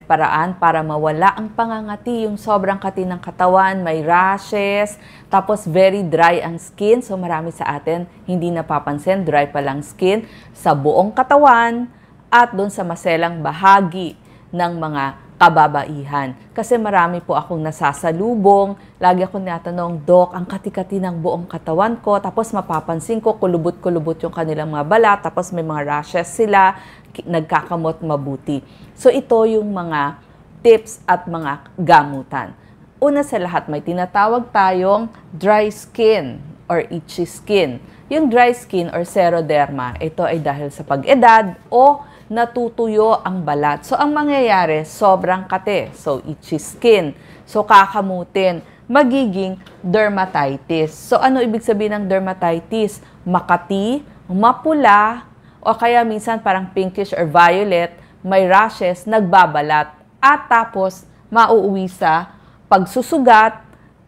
paraan para mawala ang pangangati, yung sobrang kati ng katawan, may rashes, tapos very dry ang skin. So marami sa atin hindi napapansin, dry pa lang skin sa buong katawan at doon sa maselang bahagi ng mga kababaihan. Kasi marami po akong nasasalubong, lagi akong natanong, Dok, ang kati-kati ng buong katawan ko, tapos mapapansin ko, kulubot-kulubot yung kanilang mga balat, tapos may mga rashes sila, nagkakamot mabuti. So ito yung mga tips at mga gamutan. Una sa lahat, may tinatawag tayong dry skin or itchy skin. Yung dry skin or xeroderma, ito ay dahil sa pag-edad o natutuyo ang balat. So, ang mangyayari, sobrang kate. So, itchy skin. So, kakamutin. Magiging dermatitis. So, ano ibig sabihin ng dermatitis? Makati, mapula, o kaya minsan parang pinkish or violet, may rashes, nagbabalat, at tapos mauuwi sa pagsusugat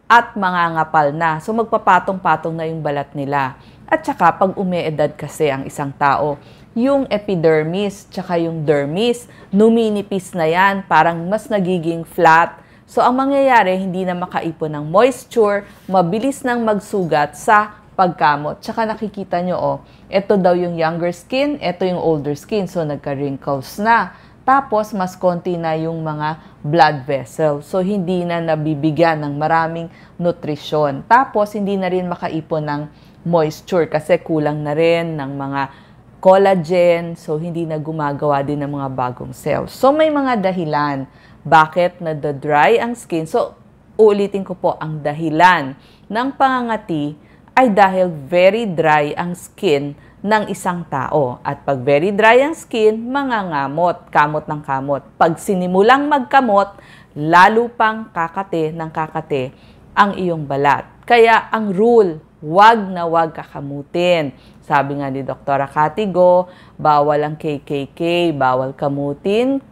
at mangangapal na. So, magpapatong-patong na yung balat nila. At saka, pag umeedad kasi ang isang tao, yung epidermis, tsaka yung dermis, numinipis na yan, parang mas nagiging flat. So, ang mangyayari, hindi na makaipon ng moisture, mabilis nang magsugat sa pagkamot. Tsaka nakikita nyo, ito daw yung younger skin, ito yung older skin. So, nagka-wrinkles na. Tapos, mas konti na yung mga blood vessel. So, hindi na nabibigyan ng maraming nutrisyon. Tapos, hindi na rin makaipon ng moisture kasi kulang na rin ng mga collagen, so hindi na gumagawa din ng mga bagong cells. So may mga dahilan bakit nadadry ang skin. So uulitin ko po, ang dahilan ng pangangati ay dahil very dry ang skin ng isang tao. At pag very dry ang skin, mangangamot, kamot ng kamot. Pag sinimulang magkamot, lalo pang kakate ng kakate ang iyong balat. Kaya ang rule, wag na wag kakamutin. Sabi nga ni Dr. Katigo, bawal ang KKK, bawal kamutin,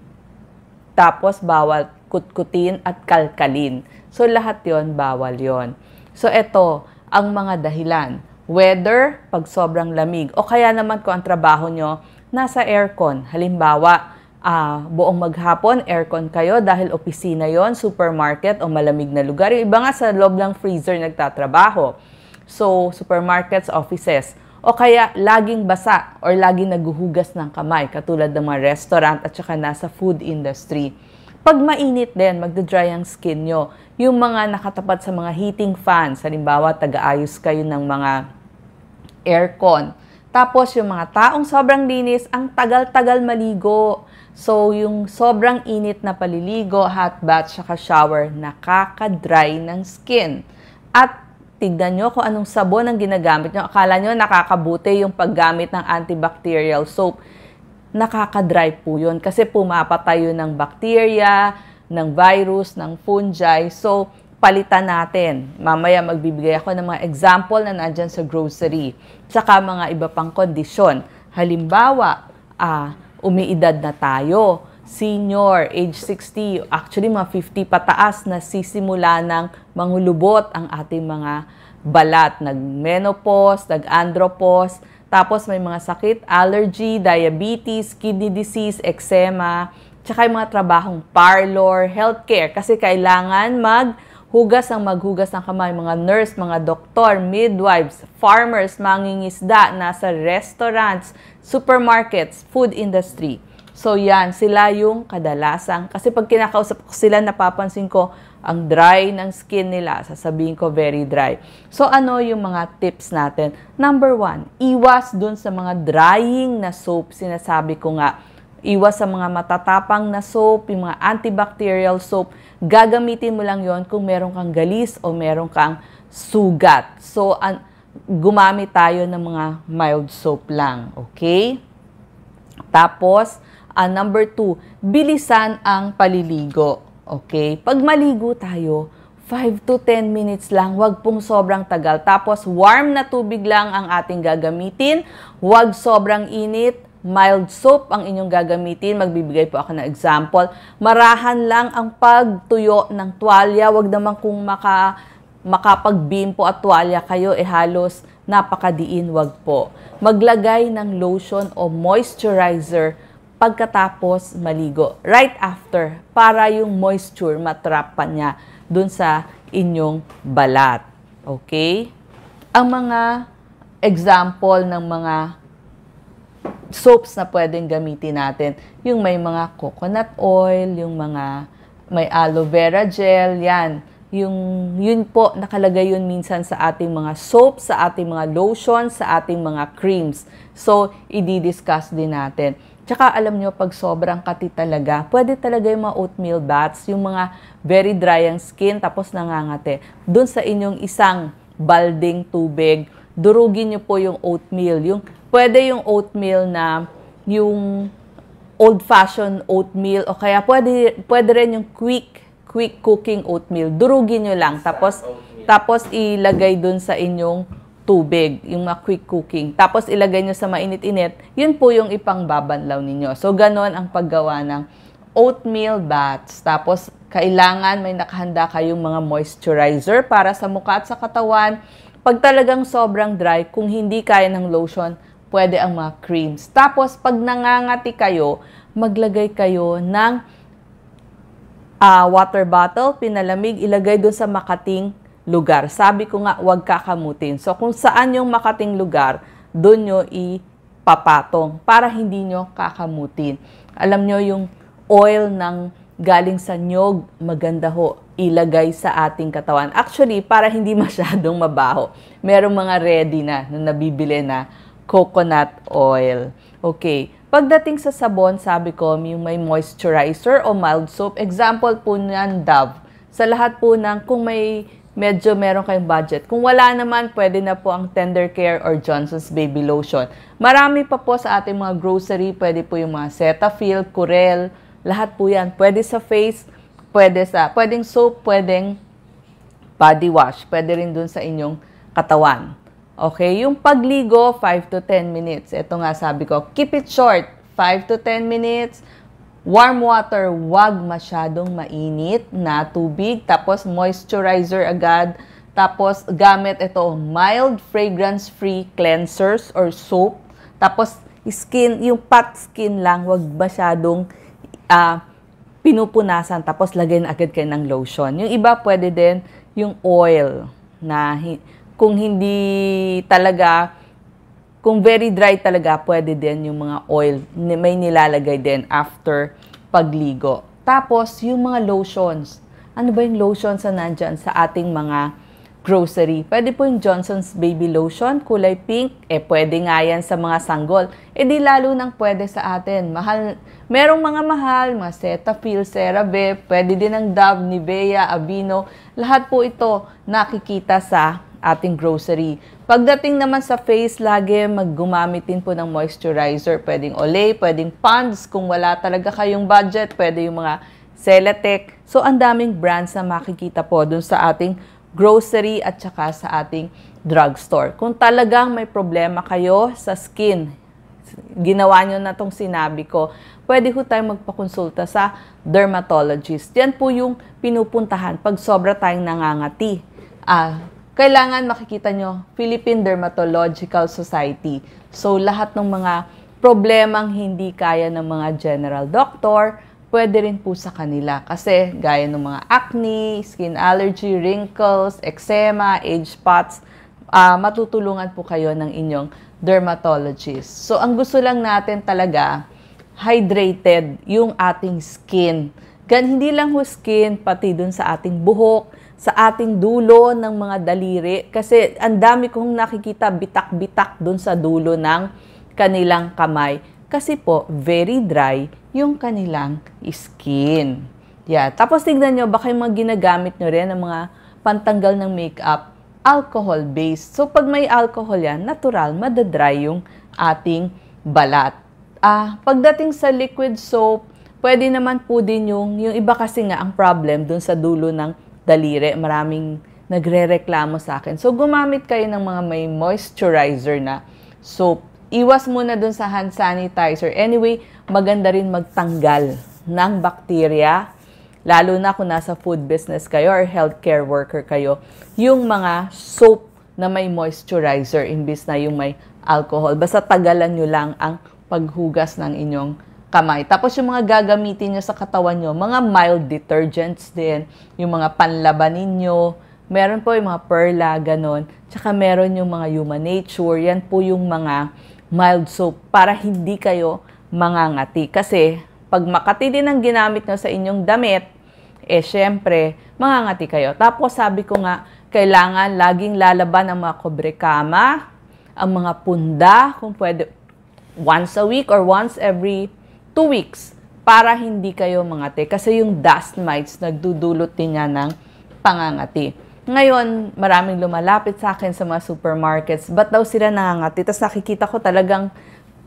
tapos bawal kutkutin at kalkalin. So lahat yon bawal yon. So ito ang mga dahilan. Weather, pag sobrang lamig. O kaya naman kung ang trabaho nyo, nasa aircon. Halimbawa, buong maghapon, aircon kayo dahil opisina yon, supermarket o malamig na lugar. Yung iba nga sa loob ng freezer nagtatrabaho. So, supermarkets, offices. O kaya laging basa or laging naguhugas ng kamay, katulad ng mga restaurant at saka nasa food industry. Pag mainit din, magda-dry ang skin nyo. Yung mga nakatapat sa mga heating fans, halimbawa, taga-ayos kayo ng mga aircon. Tapos yung mga taong sobrang linis, ang tagal-tagal maligo. So yung sobrang init na paliligo, hot bath, saka shower, nakaka-dry ng skin. At tignan nyo kung anong sabon ang ginagamit nyo. Akala nyo nakakabuti yung paggamit ng antibacterial soap. Nakaka-dry po yun kasi pumapatay yun ng bacteria, ng virus, ng fungi. So, palitan natin. Mamaya magbibigay ako ng mga example na nandyan sa grocery. Tsaka mga iba pang kondisyon. Halimbawa, umiidad na tayo. Senior, age 60, actually mga 50 pataas na sisimula ng manghulubot ang ating mga balat. Nag-menopause, nag-andropause, tapos may mga sakit, allergy, diabetes, kidney disease, eczema, tsaka yung mga trabahong parlor, healthcare, kasi kailangan maghugas ng kamay, mga nurse, mga doktor, midwives, farmers, mangingisda, nasa restaurants, supermarkets, food industry. So yan, sila yung kadalasan. Kasi pag kinakausap ko sila, napapansin ko ang dry ng skin nila. Sasabihin ko very dry. So ano yung mga tips natin? Number 1, iwas dun sa mga drying na soap. Sinasabi ko nga, iwas sa mga matatapang na soap, yung mga antibacterial soap. Gagamitin mo lang yon kung meron kang galis o meron kang sugat. So gumamit tayo ng mga mild soap lang. Okay? Tapos, number 2, bilisan ang paliligo. Okay? Pag maligo tayo, 5 to 10 minutes lang, wag pong sobrang tagal. Tapos, warm na tubig lang ang ating gagamitin. Wag sobrang init. Mild soap ang inyong gagamitin. Magbibigay po ako ng example. Marahan lang ang pagtuyo ng tuwalya. Wag naman kung makapag-bimpo at tuwalya kayo, halos napakadiin, wag po. Maglagay ng lotion o moisturizer pagkatapos maligo. Right after, para yung moisture matrap pa niya dun sa inyong balat. Okay? Ang mga example ng mga soaps na pwedeng gamitin natin, yung may mga coconut oil, yung mga may aloe vera gel, yan. Yun po, nakalagay yun minsan sa ating mga soaps, sa ating mga lotions, sa ating mga creams. So, i-discuss din natin. Tsaka alam nyo, pag sobrang kati talaga, pwede talaga yung mga oatmeal baths, yung mga very dry ang skin, tapos nangangate. Doon sa inyong isang balding tubig, durugin nyo po yung oatmeal. Pwede yung oatmeal na yung old-fashioned oatmeal, o kaya pwede rin yung quick cooking oatmeal. Durugin nyo lang, tapos ilagay dun sa inyong tubig, yung mga quick cooking. Tapos ilagay nyo sa mainit-init, yun po yung ipangbabanlaw ninyo. So, ganon ang paggawa ng oatmeal baths. Tapos, kailangan may nakahanda kayong mga moisturizer para sa mukha at sa katawan. Pag talagang sobrang dry, kung hindi kaya ng lotion, pwede ang mga creams. Tapos, pag nangangati kayo, maglagay kayo ng water bottle, pinalamig, ilagay doon sa makating lugar. Sabi ko nga, huwag kakamutin. So, kung saan yung makating lugar, doon nyo ipapatong para hindi nyo kakamutin. Alam nyo, yung oil ng galing sa nyog, maganda ho, ilagay sa ating katawan. Actually, para hindi masyadong mabaho, merong mga ready na nabibili na coconut oil. Okay. Pagdating sa sabon, sabi ko, yung may moisturizer o mild soap, example po niyan, Dove. Sa lahat po ng, kung medyo meron kayong budget. Kung wala naman, pwede na po ang Tender Care or Johnson's Baby Lotion. Marami pa po sa ating mga grocery, pwede po yung mga Cetaphil, Curel, lahat po yan. Pwede sa face, pwedeng soap, pwedeng body wash, pwede rin dun sa inyong katawan. Okay, yung pagligo, 5 to 10 minutes. Ito nga sabi ko, keep it short, 5 to 10 minutes. Warm water, wag masyadong mainit na tubig. Tapos moisturizer agad. Tapos gamit ito, mild fragrance-free cleansers or soap. Tapos yung pat skin lang, wag masyadong pinupunasan. Tapos lagay na agad kayo ng lotion. Yung iba pwede din yung oil na kung very dry talaga, pwede din yung mga oil. May nilalagay din after pagligo. Tapos, yung mga lotions. Ano ba yung lotions na nandyan sa ating mga grocery? Pwede po yung Johnson's Baby Lotion, kulay pink. Pwede nga yan sa mga sanggol. Di lalo nang pwede sa atin. Mahal. Merong mga mahal, mga Cetaphil, CeraVe, pwede din ng Dove, Nivea, Aveeno. Lahat po ito nakikita sa ating grocery. Pagdating naman sa face, lagi gumamit din po ng moisturizer. Pwedeng Olay, pwedeng Pond's. Kung wala talaga kayong budget, pwede yung mga Celatec. So, ang daming brands na makikita po dun sa ating grocery at saka sa ating drugstore. Kung talagang may problema kayo sa skin, ginawa nyo na tong sinabi ko, pwede ho tayong magpakonsulta sa dermatologist. Yan po yung pinupuntahan pag sobra tayong nangangati. Kailangan makikita nyo, Philippine Dermatological Society. So, lahat ng mga problemang hindi kaya ng mga general doctor, pwede rin po sa kanila. Kasi, gaya ng mga acne, skin allergy, wrinkles, eczema, age spots, matutulungan po kayo ng inyong dermatologist. So, ang gusto lang natin talaga, hydrated yung ating skin. Hindi lang ho skin, pati dun sa ating buhok, sa ating dulo ng mga daliri. Kasi ang dami kong nakikita bitak-bitak dun sa dulo ng kanilang kamay. Kasi po, very dry yung kanilang skin. Yeah. Tapos tignan nyo, baka yung mga ginagamit nyo rin ng mga pantanggal ng makeup, alcohol-based. So pag may alcohol yan, natural, madadry yung ating balat. Pagdating sa liquid soap, pwede naman po din yung iba kasi nga ang problem dun sa dulo ng daliri. Maraming nagre-reklamo sa akin. So, gumamit kayo ng mga may moisturizer na soap. Iwas muna dun sa hand sanitizer. Anyway, maganda rin magtanggal ng bacteria. Lalo na kung nasa food business kayo or healthcare worker kayo. Yung mga soap na may moisturizer imbis na yung may alcohol. Basta tagalan nyo lang ang paghugas ng inyong kamay. Tapos yung mga gagamitin nyo sa katawan nyo, mga mild detergents din, yung mga panlaban ninyo, meron po yung mga Perla, ganon. Tsaka meron yung mga Human Nature, yan po yung mga mild soap para hindi kayo mangangati. Kasi pag makati din ang ginamit nyo sa inyong damit, syempre, mangangati kayo. Tapos sabi ko nga, kailangan laging lalaban ang mga kobrekama, ang mga punda, kung pwede, once a week or once every 2 weeks para hindi kayo mangati. Kasi yung dust mites, nagdudulot din yan ng pangangati. Ngayon, maraming lumalapit sa akin sa mga supermarkets. Ba't daw sila nangangati? Tapos nakikita ko talagang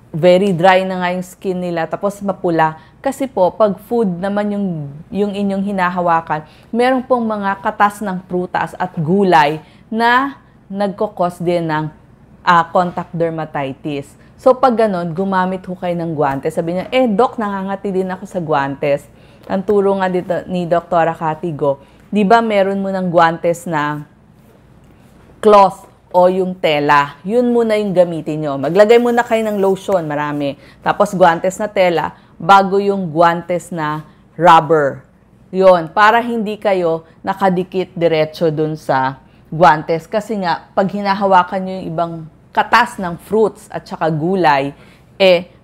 very dry na nga yung skin nila, tapos mapula. Kasi po, pag food naman yung inyong hinahawakan, meron pong mga katas ng prutas at gulay na nagkukos din ng contact dermatitis. So, pag ganon, gumamit ho kayo ng guantes. Sabi niya, Doc, nangangati din ako sa guantes. Ang turo nga dito ni Dr. Katigo, di ba meron mo ng guantes na cloth o yung tela? Yun muna yung gamitin nyo. Maglagay muna kayo ng lotion, marami. Tapos guantes na tela, bago yung guantes na rubber. Yun, para hindi kayo nakadikit diretso dun sa guantes. Kasi nga, pag hinahawakan nyo yung ibang katas ng fruits at saka gulay,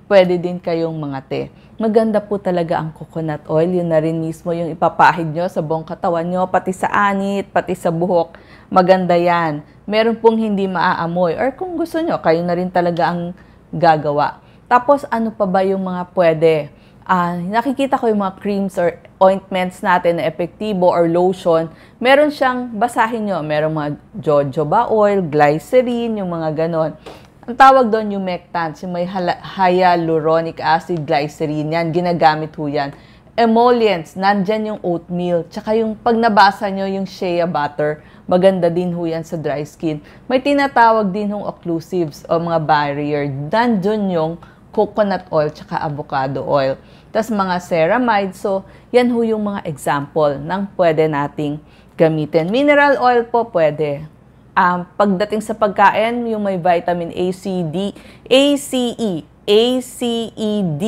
pwede din kayong mangati. Maganda po talaga ang coconut oil. Yun na rin mismo yung ipapahid nyo sa buong katawan nyo, pati sa anit, pati sa buhok. Maganda yan. Meron pong hindi maaamoy. Or kung gusto nyo, kayo na rin talaga ang gagawa. Tapos, ano pa ba yung mga pwede? Nakikita ko yung mga creams or ointments natin na epektibo or lotion. Meron siyang, basahin nyo, meron mga jojoba oil, glycerin, yung mga ganon. Ang tawag doon yung humectants, yung may hyaluronic acid, glycerin, yan, ginagamit ho yan. Emollients, nandyan yung oatmeal, tsaka yung pag nabasa nyo yung shea butter, maganda din ho yan sa dry skin. May tinatawag din hong occlusives o mga barrier, nandyan yung coconut oil tsaka avocado oil. Tapos mga ceramides, so yan ho yung mga example ng pwede nating gamitin. Mineral oil po pwede. Pagdating sa pagkain, yung may vitamin A, C, D, D,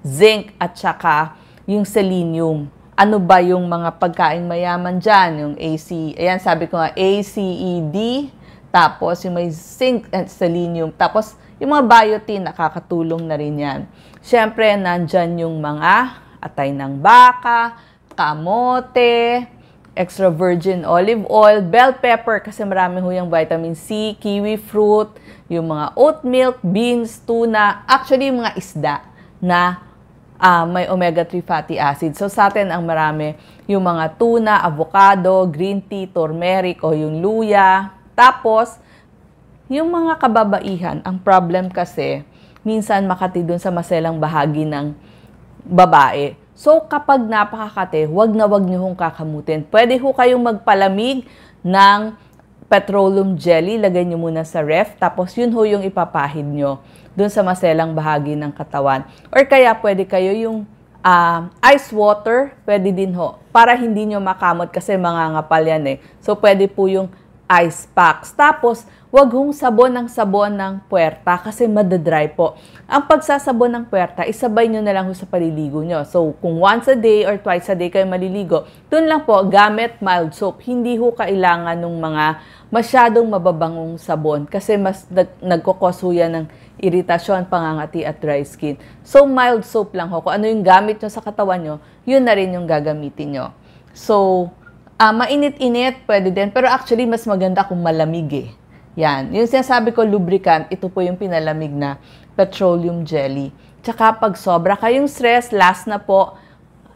zinc, at saka yung selenium. Ano ba yung mga pagkain mayaman dyan? Yung ayan sabi ko nga, A, C, E, D, tapos yung may zinc at selenium, tapos yung mga biotin, nakakatulong na rin yan. Siyempre, nandyan yung mga atay ng baka, kamote, extra virgin olive oil, bell pepper, kasi marami ho yung vitamin C, kiwi fruit, yung mga oat milk, beans, tuna, actually yung mga isda na may omega-3 fatty acid. So sa atin ang marami yung mga tuna, avocado, green tea, turmeric o yung luya. Tapos, yung mga kababaihan, ang problem kasi, minsan makati dun sa maselang bahagi ng babae. So, kapag napakakate, wag na wag nyo hong kakamutin. Pwede ho kayong magpalamig ng petroleum jelly, lagay nyo muna sa ref, tapos yun ho yung ipapahid nyo dun sa maselang bahagi ng katawan. Or kaya pwede kayo yung ice water, pwede din ho, para hindi nyo makamot kasi mangangapal yan eh. So, pwede po yung ice packs. Tapos, wag hong sabon ng puwerta kasi madadry po. Ang pagsasabon ng puwerta, isabay nyo na lang ho sa paliligo nyo. So, kung once a day or twice a day kayo maliligo, dun lang po, gamit mild soap. Hindi ho kailangan ng mga masyadong mababangong sabon kasi mas nagkukos ho yan ng iritasyon, pangangati at dry skin. So, mild soap lang ho. Kung ano yung gamit nyo sa katawan nyo, yun na rin yung gagamitin nyo. So, mainit-init, pwede din. Pero actually, mas maganda kung malamig eh. Yan. Yung sinasabi ko, lubricant, ito po yung pinalamig na petroleum jelly. Tsaka pag sobra kayong stress, last na po,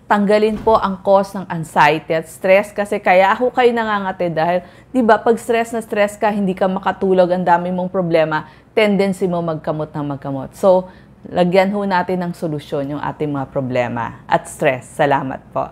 tanggalin po ang cause ng anxiety at stress. Kasi kaya ako kayo nangangati dahil, di ba, pag stress na stress ka, hindi ka makatulog, ang dami mong problema, tendency mo magkamot ng magkamot. So, lagyan ho natin ng solusyon yung ating mga problema at stress. Salamat po.